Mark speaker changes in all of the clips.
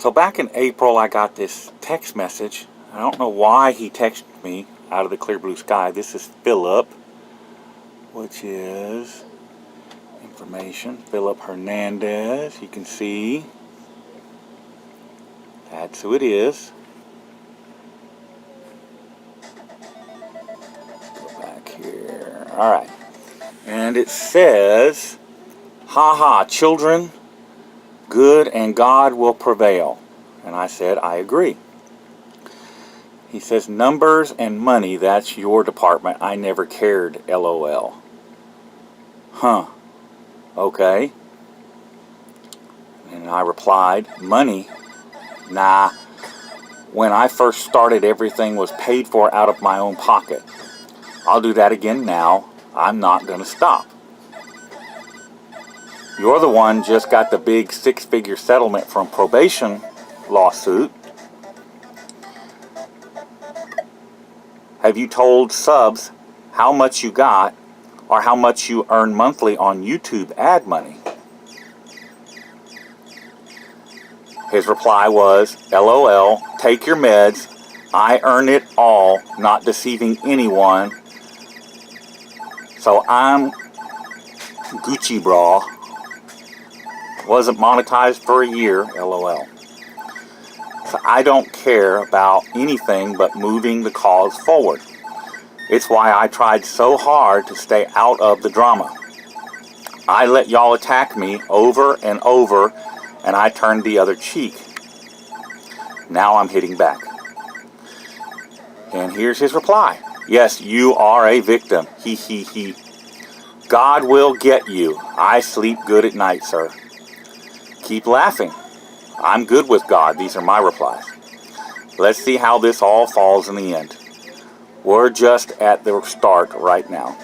Speaker 1: So back in April, I got this text message. I don't know why he texted me out of the clear blue sky. This is Philip, which is information. Philip Hernandez. You can see. That's who it is. Go back here. All right. And it says, "Ha, children, good and God will prevail." And I said, I agree. He says, "Numbers and money, that's your department. I never cared, LOL." Huh. Okay. And I replied, "Money? Nah. When I first started, everything was paid for out of my own pocket. I'll do that again now. I'm not going to stop. You're the one just got the big 6-figure settlement from probation lawsuit. Have you told subs how much you got or how much you earn monthly on YouTube ad money?" His reply was, "LOL, take your meds. I earn it all, not deceiving anyone. So I'm Gucci bra. Wasn't monetized for a year, LOL. So I don't care about anything but moving the cause forward. It's why I tried so hard to stay out of the drama. I let y'all attack me over and over, and I turned the other cheek. Now I'm hitting back." And here's his reply. "Yes, you are a victim. He. God will get you. I sleep good at night, sir. Keep laughing. I'm good with God." These are my replies. "Let's see how this all falls in the end. We're just at the start right now.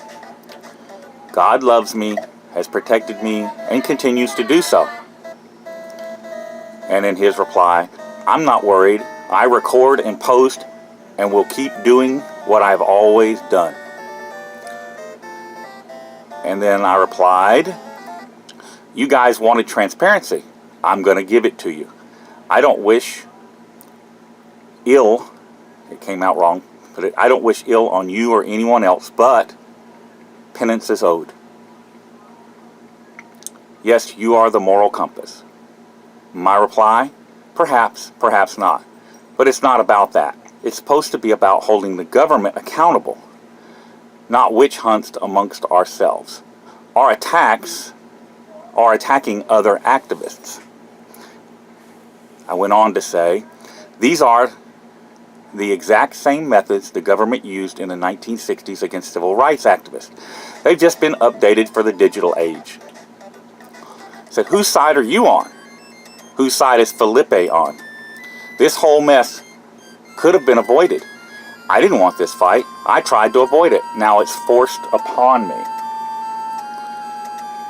Speaker 1: God loves me, has protected me, and continues to do so." And in his reply, "I'm not worried. I record and post and will keep doing what I've always done." And then I replied, "You guys wanted transparency. I'm going to give it to you. I don't wish ill," it came out wrong, but I don't wish ill on you or anyone else, but penance is owed. Yes, you are the moral compass." My reply, "Perhaps, perhaps not. But it's not about that. It's supposed to be about holding the government accountable, not witch hunts amongst ourselves. Our attacks are attacking other activists." I went on to say, "These are the exact same methods the government used in the 1960s against civil rights activists. They've just been updated for the digital age." I said, "Whose side are you on? Whose side is Felipe on? This whole mess could have been avoided. I didn't want this fight. I tried to avoid it. Now it's forced upon me.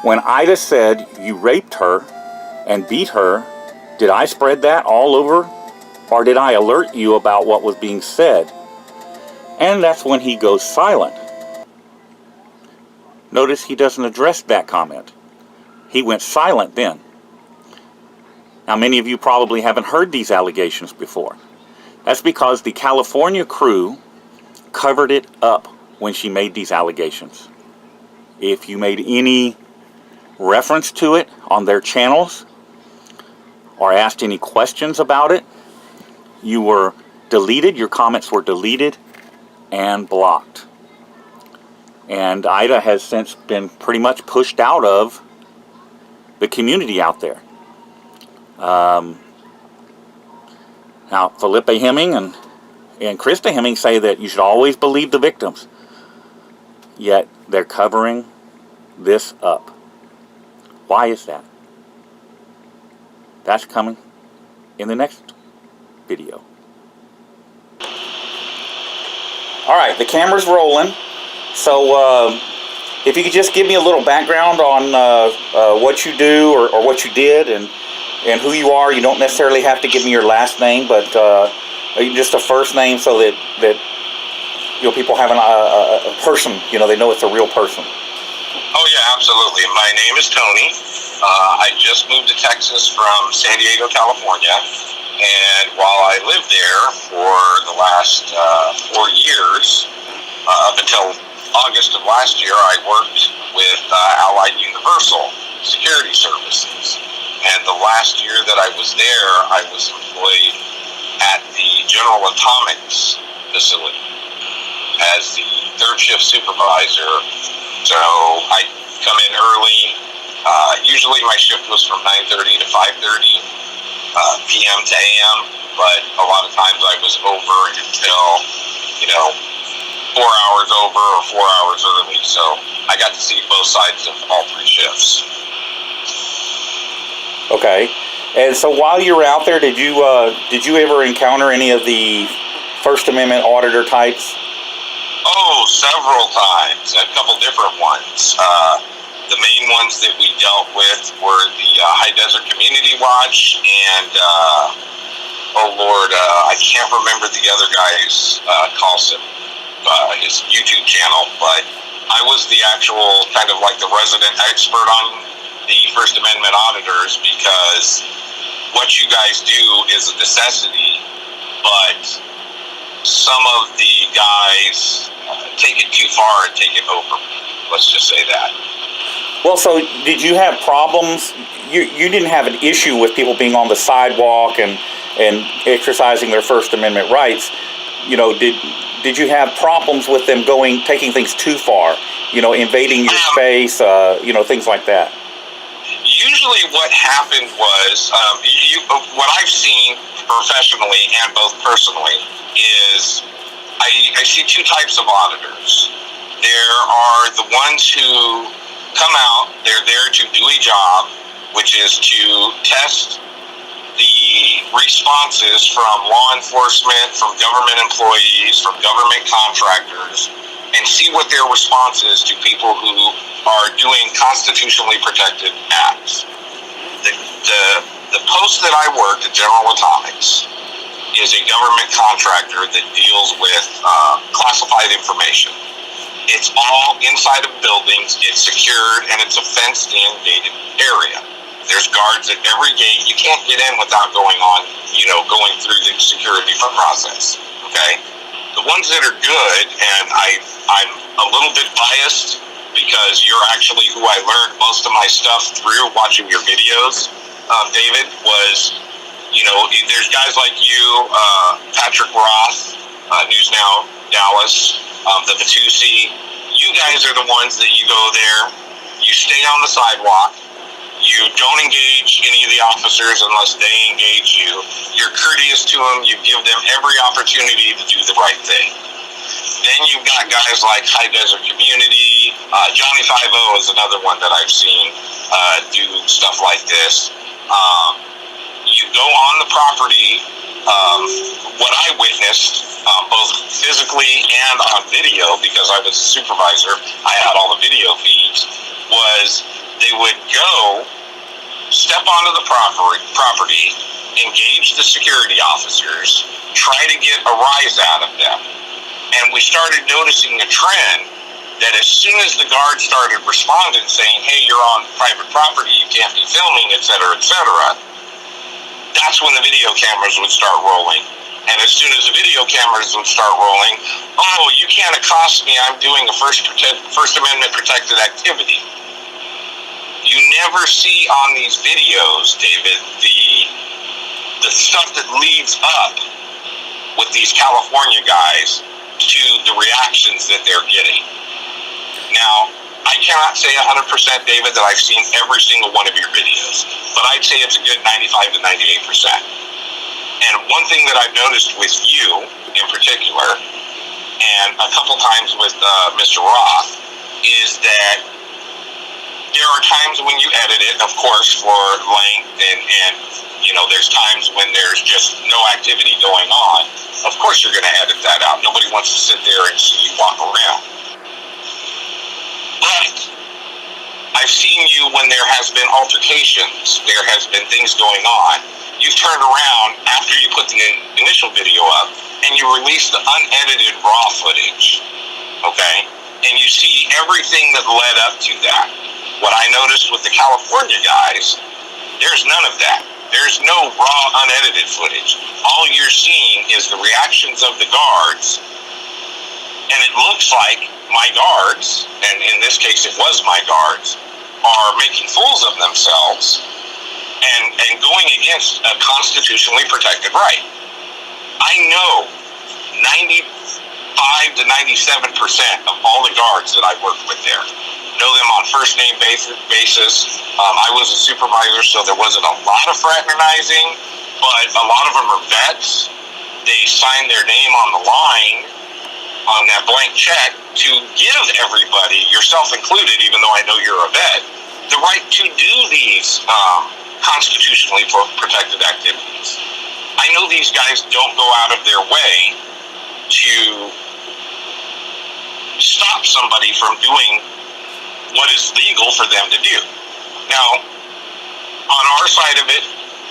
Speaker 1: When Ida said you raped her and beat her, did I spread that all over? Or did I alert you about what was being said?" And that's when he goes silent. Notice he doesn't address that comment. He went silent then. Now, many of you probably haven't heard these allegations before. That's because the California crew covered it up when she made these allegations. If you made any reference to it on their channels or asked any questions about it, you were deleted, your comments were deleted and blocked. And Ida has since been pretty much pushed out of the community out there. Now, Felipe Hemming and Krista Hemming say that you should always believe the victims. Yet, they're covering this up. Why is that? That's coming in the next video. Alright, the camera's rolling. So, if you could just give me a little background on what you do or what you did and who you are. You don't necessarily have to give me your last name, but just a first name so that people have a person, they know it's a real person.
Speaker 2: Oh yeah, absolutely. My name is Tony. I just moved to Texas from San Diego, California. And while I lived there for the last 4 years, up until August of last year, I worked with Allied Universal Security Services. And the last year that I was there, I was employed at the General Atomics facility as the third shift supervisor. So I come in early. Usually my shift was from 9:30 to 5:30 p.m. to a.m., but a lot of times I was over until, 4 hours over or 4 hours early. So I got to see both sides of all three shifts.
Speaker 1: Okay. And so while you were out there, did you ever encounter any of the First Amendment auditor types?
Speaker 2: Oh, several times. A couple different ones. The main ones that we dealt with were the High Desert Community Watch and, I can't remember the other guy's his YouTube channel, but I was the actual kind of like the resident expert on the First Amendment auditors, because what you guys do is a necessity, but some of the guys take it too far and take it over. Let's just say that.
Speaker 1: Well, so did you have problems? You didn't have an issue with people being on the sidewalk and exercising their First Amendment rights. Did you have problems with them taking things too far? Invading your space, things like that.
Speaker 2: Usually what happened was, what I've seen professionally and both personally is I see two types of auditors. There are the ones who come out, they're there to do a job, which is to test the responses from law enforcement, from government employees, from government contractors, and see what their response is to people who are doing constitutionally protected acts. The post that I worked at General Atomics is a government contractor that deals with classified information. It's all inside of buildings, it's secured, and it's a fenced-in gated area. There's guards at every gate. You can't get in without going through the security process, okay? The ones that are good, and I'm a little bit biased because you're actually who I learned most of my stuff through watching your videos, David, was, there's guys like you, Patrick Roth, News Now Dallas, the Vitusi. You guys are the ones that you go there, you stay on the sidewalk, you don't engage any of the officers unless they engage you. You're courteous to them. You give them every opportunity to do the right thing. Then you've got guys like High Desert Community. Johnny 5-0 is another one that I've seen do stuff like this. You go on the property. What I witnessed, both physically and on video, because I was a supervisor, I had all the video feeds, was they would go, step onto the property, engage the security officers, try to get a rise out of them. And we started noticing a trend that as soon as the guards started responding, saying, hey, you're on private property, you can't be filming, et cetera, that's when the video cameras would start rolling. And as soon as the video cameras would start rolling, oh, you can't accost me, I'm doing a First Amendment protected activity. You never see on these videos, David, the stuff that leads up with these California guys to the reactions that they're getting. Now, I cannot say 100%, David, that I've seen every single one of your videos, but I'd say it's a good 95 to 98%. And one thing that I've noticed with you in particular, and a couple times with Mr. Roth, is that there are times when you edit it, of course, for length, and there's times when there's just no activity going on. Of course you're going to edit that out. Nobody wants to sit there and see you walk around. But I've seen you when there has been altercations, there has been things going on. You've turned around after you put the initial video up, and you release the unedited raw footage, okay? And you see everything that led up to that. What I noticed with the California guys, there's none of that. There's no raw, unedited footage. All you're seeing is the reactions of the guards, and it looks like my guards, and in this case it was my guards, are making fools of themselves and going against a constitutionally protected right. I know 95 to 97% of all the guards that I worked with there. Know them on first name basis. I was a supervisor, so there wasn't a lot of fraternizing, but a lot of them are vets. They signed their name on the line on that blank check to give everybody, yourself included, even though I know you're a vet, the right to do these constitutionally protected activities. I know these guys don't go out of their way to stop somebody from doing what is legal for them to do. Now, on our side of it,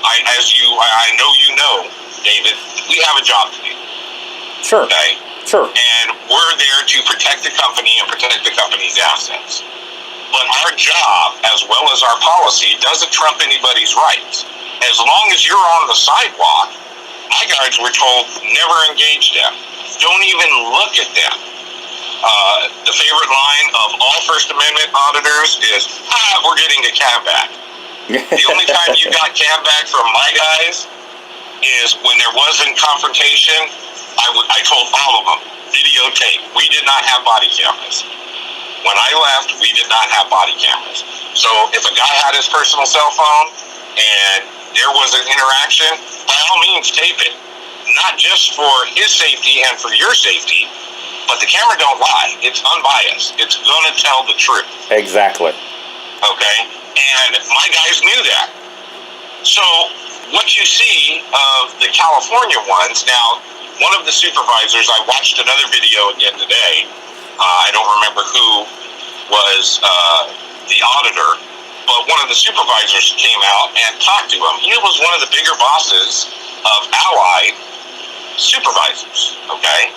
Speaker 2: I know you know, David, we have a job to do.
Speaker 1: Sure.
Speaker 2: Okay?
Speaker 1: Sure.
Speaker 2: And we're there to protect the company and protect the company's assets. But our job, as well as our policy, doesn't trump anybody's rights. As long as you're on the sidewalk, my guards were told, never engage them. Don't even look at them. The favorite line of all First Amendment auditors is, we're getting a cab back. The only time you got cab back from my guys is when there wasn't confrontation. I told all of them, videotape. We did not have body cameras. When I left, we did not have body cameras. So if a guy had his personal cell phone and there was an interaction, by all means, tape it. Not just for his safety and for your safety, but the camera don't lie. It's unbiased. It's going to tell the truth.
Speaker 1: Exactly.
Speaker 2: Okay? And my guys knew that. So what you see of the California ones, now, one of the supervisors, I watched another video again today. I don't remember who was the auditor, but one of the supervisors came out and talked to him. He was one of the bigger bosses of Allied supervisors, okay?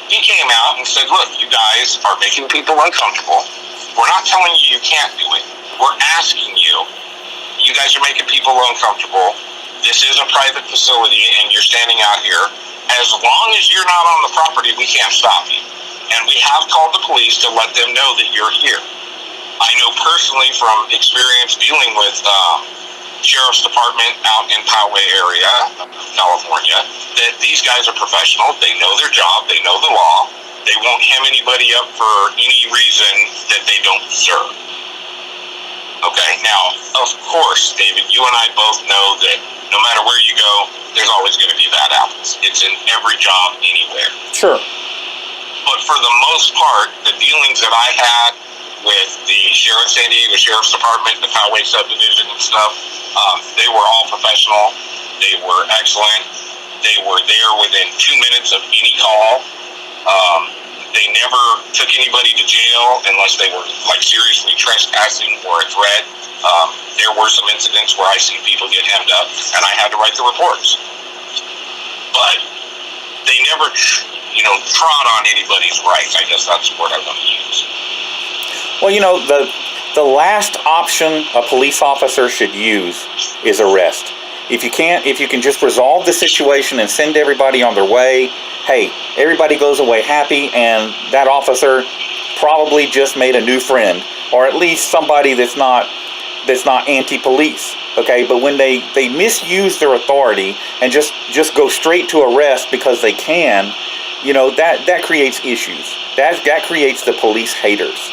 Speaker 2: He came out and said, look, you guys are making people uncomfortable. We're not telling you you can't do it. We're asking you. You guys are making people uncomfortable. This is a private facility, and you're standing out here. As long as you're not on the property, we can't stop you. And we have called the police to let them know that you're here. I know personally from experience dealing with Sheriff's Department out in Poway area, California, that these guys are professional. They know their job. They know the law. They won't hem anybody up for any reason that they don't deserve. Okay, now, of course, David, you and I both know that no matter where you go, there's always going to be bad apples. It's in every job anywhere.
Speaker 1: Sure.
Speaker 2: But for the most part, the dealings that I had with the San Diego Sheriff's Department, the Poway subdivision and stuff, they were all professional. They were excellent. They were there within 2 minutes of any call. They never took anybody to jail unless they were like seriously trespassing or a threat. There were some incidents where I see people get hemmed up, and I had to write the reports. But they never, trod on anybody's rights. I guess that's the word I want to use.
Speaker 1: Well, the last option a police officer should use is arrest. If you can just resolve the situation and send everybody on their way, hey, everybody goes away happy, and that officer probably just made a new friend, or at least somebody that's not anti-police. Okay, but when they misuse their authority and just go straight to arrest because they can, that creates issues. That creates the police haters.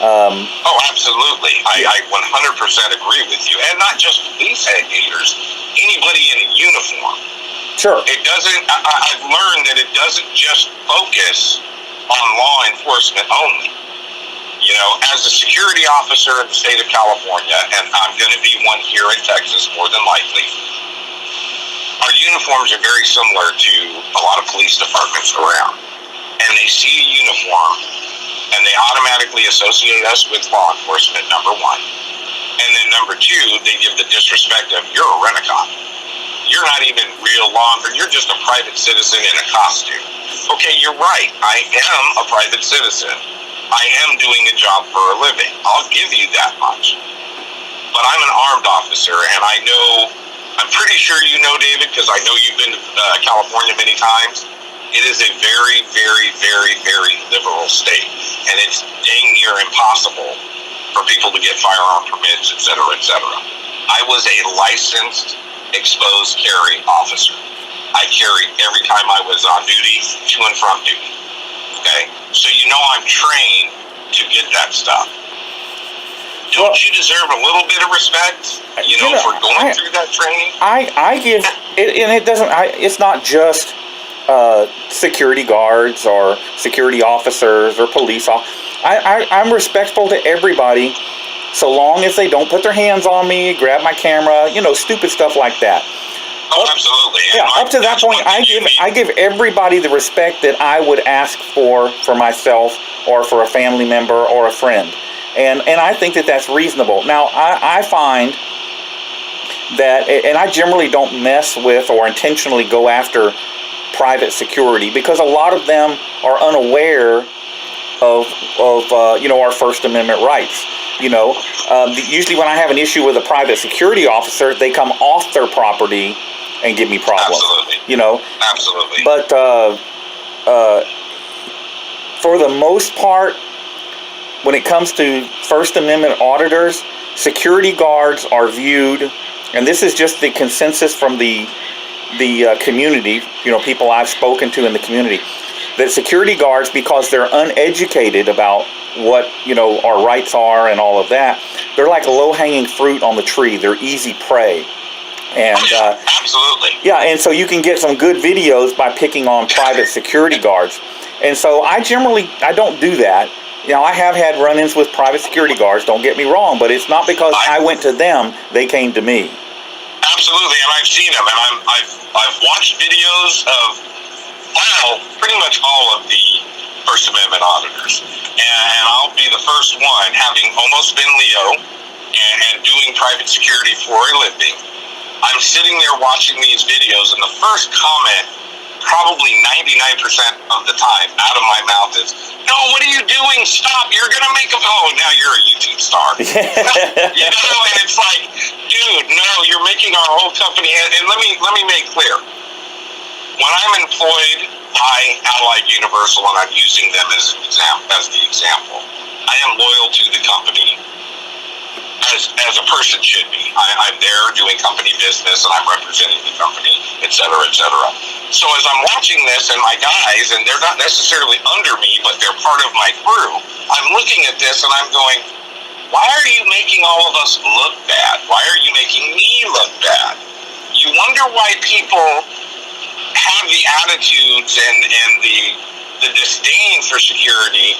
Speaker 2: Oh, absolutely. I 100% agree with you. And not just police haters, anybody in a uniform.
Speaker 1: Sure.
Speaker 2: It doesn't, I've learned that it doesn't just focus on law enforcement only. As a security officer in the state of California, and I'm going to be one here in Texas more than likely, our uniforms are very similar to a lot of police departments around. And they see a uniform, and they automatically associate us with law enforcement, number one. And then number two, they give the disrespect of, you're a rent-a-cop. You're not even real law enforcement. You're just a private citizen in a costume. Okay, you're right. I am a private citizen. I am doing a job for a living. I'll give you that much. But I'm an armed officer, and I know I'm pretty sure you know, David, because I know you've been to California many times. It is a very, very, very, very liberal state, and it's dang near impossible for people to get firearm permits, et cetera, et cetera. I was a licensed exposed carry officer. I carried every time I was on duty, to and from duty. Okay? So you know I'm trained to get that stuff. Don't you deserve a little bit of respect, for going through that training?
Speaker 1: I give it, and it doesn't. It's not just security guards or security officers or police officers. I'm respectful to everybody, so long as they don't put their hands on me, grab my camera, stupid stuff like that.
Speaker 2: Oh, absolutely.
Speaker 1: Yeah, up to that point, I give everybody the respect that I would ask for myself or for a family member or a friend. And I think that that's reasonable. Now, I find that, and I generally don't mess with or intentionally go after private security, because a lot of them are unaware of our First Amendment rights. Usually when I have an issue with a private security officer, they come off their property and give me problems.
Speaker 2: Absolutely. Absolutely.
Speaker 1: But for the most part, when it comes to First Amendment auditors, security guards are viewed, and this is just the consensus from the community, people I've spoken to in the community, that security guards, because they're uneducated about what, our rights are and all of that, they're like low-hanging fruit on the tree. They're easy prey. And
Speaker 2: absolutely.
Speaker 1: Yeah, and so you can get some good videos by picking on private security guards. And so I don't do that. I have had run-ins with private security guards, don't get me wrong, but it's not because I went to them, they came to me.
Speaker 2: Absolutely, and I've seen them, and I've watched videos of pretty much all of the First Amendment auditors, and I'll be the first one, having almost been Leo and doing private security for a living. I'm sitting there watching these videos, and the first comment, probably 99% of the time, out of my mouth is, "No, what are you doing? Stop! You're gonna make now you're a YouTube star." And it's like, dude, no, you're making our whole company. And let me make clear, when I'm employed by Allied Universal, and I'm using them as the example, I am loyal to the company. As a person should be. I'm there doing company business, and I'm representing the company, et cetera, et cetera. So as I'm watching this, and my guys, and they're not necessarily under me, but they're part of my crew, I'm looking at this and I'm going, why are you making all of us look bad? Why are you making me look bad? You wonder why people have the attitudes and the disdain for security.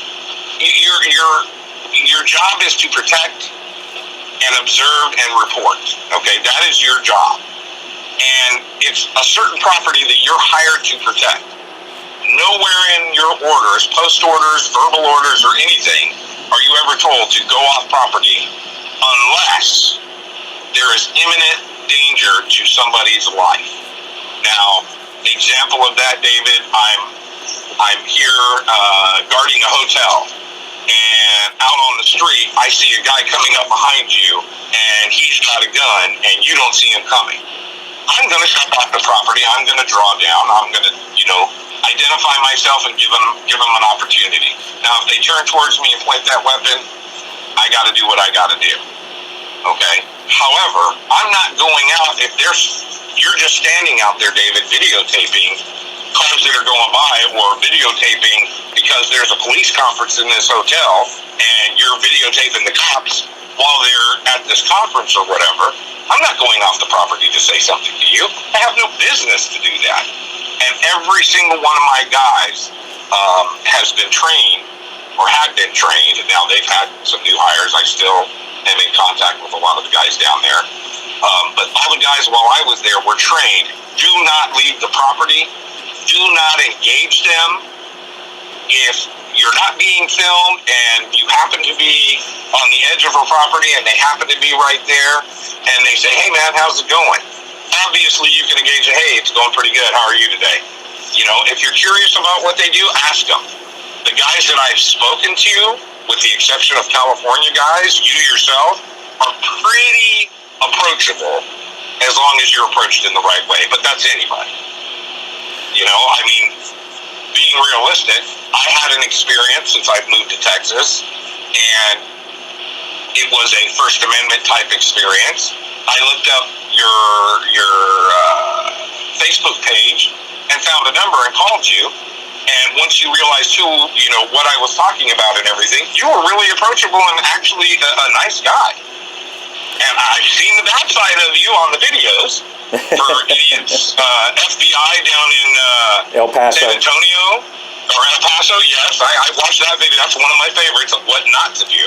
Speaker 2: Your job is to protect and observe and report. Okay, that is your job. And it's a certain property that you're hired to protect. Nowhere in your orders, post orders, verbal orders, or anything, are you ever told to go off property unless there is imminent danger to somebody's life. Now, example of that, David, I'm here guarding a hotel. And out on the street, I see a guy coming up behind you, and he's got a gun, and you don't see him coming. I'm going to step off the property. I'm going to draw down. I'm going to, identify myself and give them an opportunity. Now, if they turn towards me and point that weapon, I got to do what I got to do. Okay? However, I'm not going out if you're just standing out there, David, videotaping cars that are going by, or videotaping because there's a police conference in this hotel and you're videotaping the cops while they're at this conference or whatever. I'm not going off the property to say something to you. I have no business to do that. And every single one of my guys has been trained or had been trained, and now they've had some new hires. I still am in contact with a lot of the guys down there. But all the guys while I was there were trained, do not leave the property. Do not engage them. If you're not being filmed and you happen to be on the edge of a property and they happen to be right there and they say, "Hey man, how's it going?" Obviously you can engage, "Hey, it's going pretty good. How are you today?" If you're curious about what they do, ask them. The guys that I've spoken to, with the exception of California guys, you yourself, are pretty approachable as long as you're approached in the right way. But that's anybody. You know, I mean, being realistic, I had an experience since I've moved to Texas, and it was a First Amendment type experience. I looked up your Facebook page and found a number and called you. And once you realized what I was talking about and everything, you were really approachable and actually a nice guy. And I've seen the bad side of you on the videos for idiots, FBI down in
Speaker 1: El Paso.
Speaker 2: San Antonio or El Paso. Yes, I watched that video. That's one of my favorites of what not to do.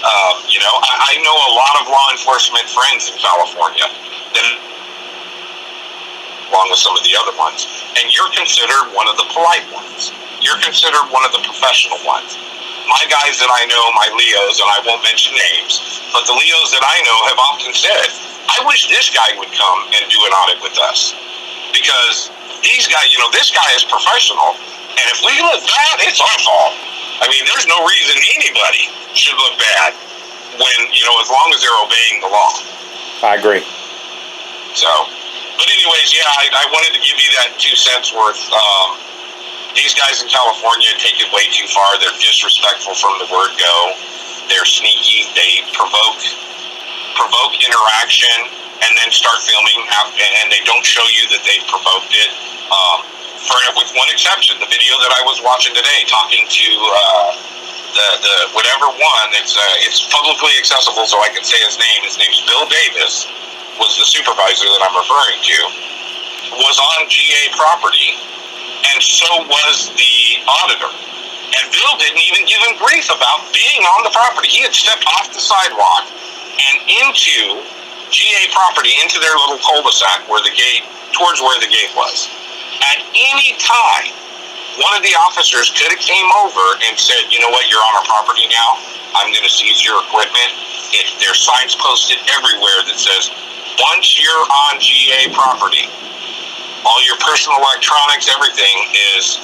Speaker 2: I know a lot of law enforcement friends in California, along with some of the other ones, and you're considered one of the polite ones. You're considered one of the professional ones. My guys that I know, my Leos, and I won't mention names, but the Leos that I know have often said, I wish this guy would come and do an audit with us. Because these guys, this guy is professional, and if we look bad, it's our fault. I mean, there's no reason anybody should look bad when, as long as they're obeying the law.
Speaker 1: I agree.
Speaker 2: So, but anyways, yeah, I wanted to give you that 2 cents worth. These guys in California take it way too far. They're disrespectful from the word go. They're sneaky. They provoke interaction and then start filming, and they don't show you that they provoked it. With one exception, the video that I was watching today, talking to the whatever one, it's publicly accessible, so I can say his name. His name's Bill Davis. Was the supervisor that I'm referring to, was on GA property, and so was the auditor. And Bill didn't even give him grief about being on the property. He had stepped off the sidewalk and into GA property, into their little cul-de-sac towards where the gate was. At any time, one of the officers could have came over and said, you know what, you're on our property now. I'm going to seize your equipment. There's signs posted everywhere that says, once you're on GA property, all your personal electronics, everything is,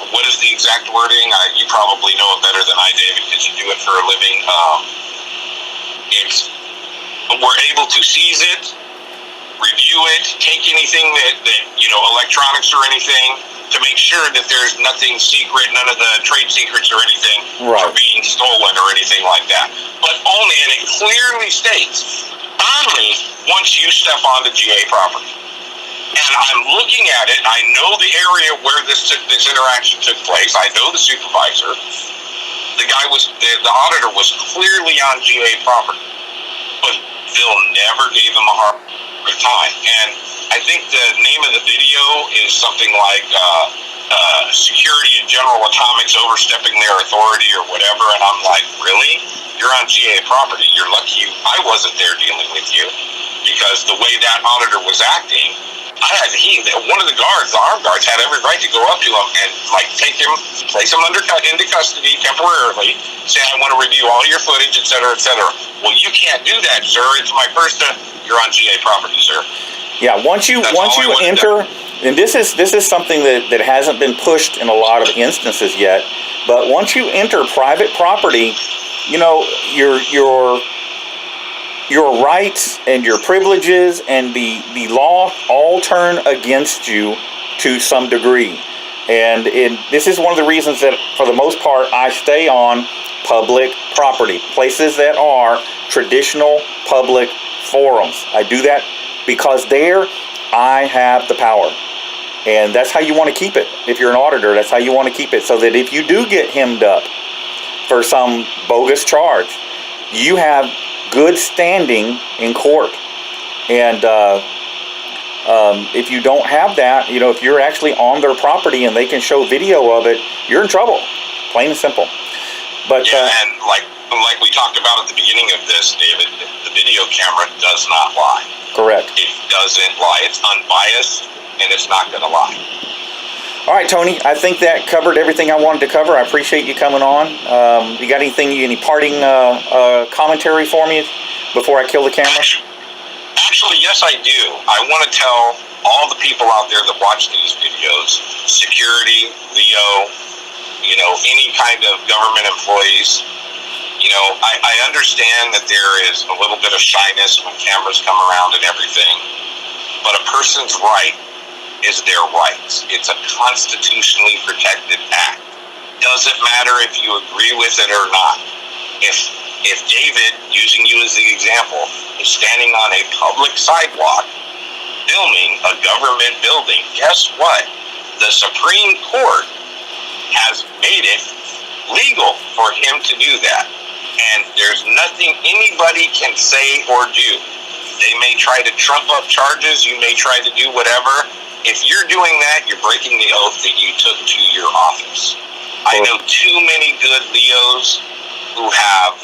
Speaker 2: what is the exact wording? You probably know it better than I, David, because you do it for a living. We're able to seize it, review it, take anything that electronics or anything, to make sure that there's nothing secret, none of the trade secrets or anything are being stolen or anything like that. But only, and it clearly states, only once you step onto GA property. And I'm looking at it, I know the area where this interaction took place, I know the supervisor. The auditor was clearly on GA property, but Bill never gave him a hard time. And I think the name of the video is something like Security and General Atomics overstepping their authority or whatever, and I'm like, really? You're on GA property. You're lucky I wasn't there dealing with you, because the way that auditor was acting, one of the armed guards had every right to go up to him and take him, place him into custody temporarily, say, I want to review all your footage, et cetera, et cetera. Well, you can't do that, sir. It's my first time. You're on GA property, sir.
Speaker 1: Yeah, once you enter, and this is something that hasn't been pushed in a lot of instances yet, but once you enter private property, your rights and your privileges and the law all turn against you to some degree. And this is one of the reasons that, for the most part, I stay on public property, places that are traditional public forums. I do that because there I have the power. And that's how you want to keep it. If you're an auditor, that's how you want to keep it, so that if you do get hemmed up for some bogus charge, you have good standing in court. And if you don't have that, if you're actually on their property and they can show video of it, you're in trouble, plain and simple. But
Speaker 2: and like we talked about at the beginning of this, David, the video camera does not lie.
Speaker 1: Correct.
Speaker 2: It doesn't lie. It's unbiased, and it's not going to lie.
Speaker 1: All right, Tony, I think that covered everything I wanted to cover. I appreciate you coming on. You got any parting commentary for me before I kill the camera?
Speaker 2: Actually, yes, I do. I want to tell all the people out there that watch these videos, security, Leo, any kind of government employees, You know, I understand that there is a little bit of shyness when cameras come around and everything, but a person's right is their rights. It's a constitutionally protected act. Doesn't matter if you agree with it or not. If David, using you as the example, is standing on a public sidewalk filming a government building, guess what? The Supreme Court has made it legal for him to do that. And there's nothing anybody can say or do. They may try to trump up charges, you may try to do whatever. If you're doing that, you're breaking the oath that you took to your office. I know too many good Leos who have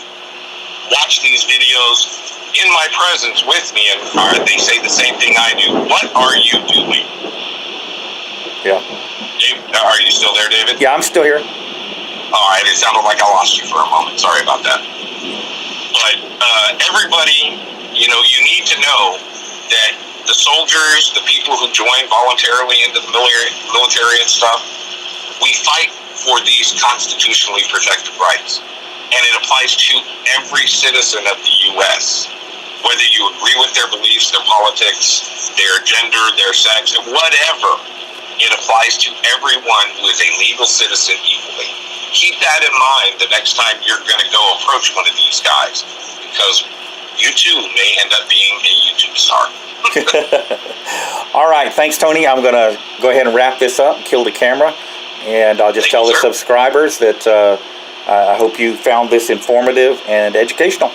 Speaker 2: watched these videos in my presence with me, and they say the same thing I do. What are you doing?
Speaker 1: Yeah.
Speaker 2: Dave, are you still there, David?
Speaker 1: Yeah, I'm still here.
Speaker 2: All right, it sounded like I lost you for a moment. Sorry about that. But everybody, you know, you need to know that the soldiers, the people who join voluntarily into the military and stuff, we fight for these constitutionally protected rights. And it applies to every citizen of the U.S., whether you agree with their beliefs, their politics, their gender, their sex, whatever. It applies to everyone who is a legal citizen equally. Keep that in mind the next time you're going to go approach one of these guys, because you too may end up being a YouTube star.
Speaker 1: All right, thanks, Tony. I'm going to go ahead and wrap this up, kill the camera, and I'll just tell the subscribers that I hope you found this informative and educational.